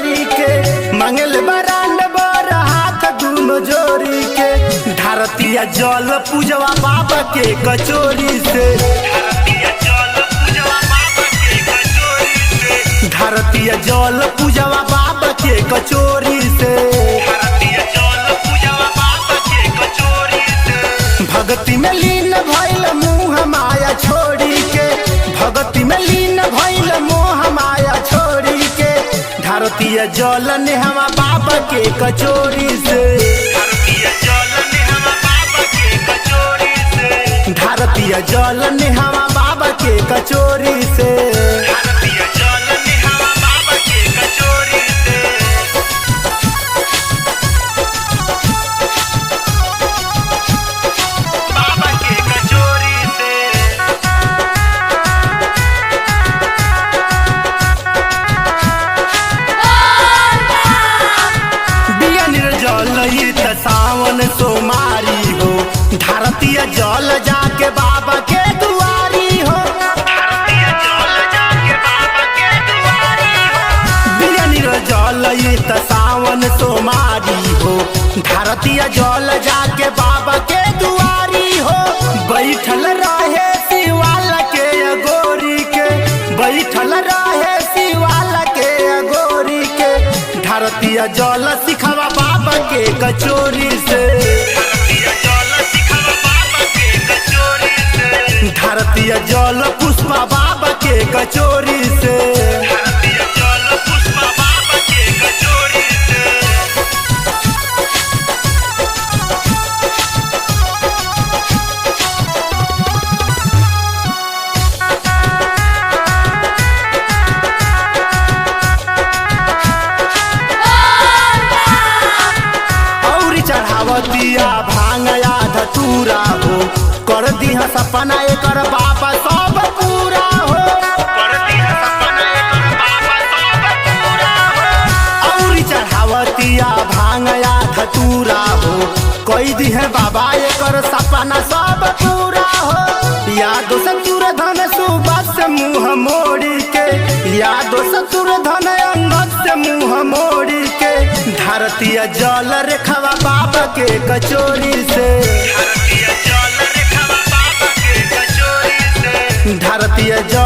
जोरी के मंगल बरांड बर हाथ दूनो जोरी के धरतिया जल पूजवा बाबा के कचोरी से धरतिया जल पूजवा बाबा के कचोरी से भक्ति में लीन भइल मुँह माया छोड़ी के भक्ति में लीन भइल मोह माया छोड़ी के धरतिया जल नेहवा बाबा के कचोरी से धरतिया जल नेहवा बाबा के कचोरी से सावन सोमारी हो धरतिया जल जाके बाबा के दुआरी हो जल ये सावन सोमारी हो धरतिया जल जाके बाबा के दुआरी हो बैठल रहे शिवाल के अगोरी के बैठल रहे शिवाल के अगोरी के धरतिया जल सिखवा बाबा के कचोरी से धरतिया जल पुष्पा बाबा के कचोरी से चढ़ावतिया भांगया धतूरा हो कर दिहा सपना एकर बाबा सब पूरा हो और चढ़ावतिया भांगया धतूरा हो कोई दिहे बाबा एकर सपना सब पूरा हो यादो सतुर धन सुबह से मुँह मोड़ी के यादो सतुर धन अंगत से मुँह मोड़ी के धरतिया जल रेखवा बाबा के कचोरी से धरतिया जल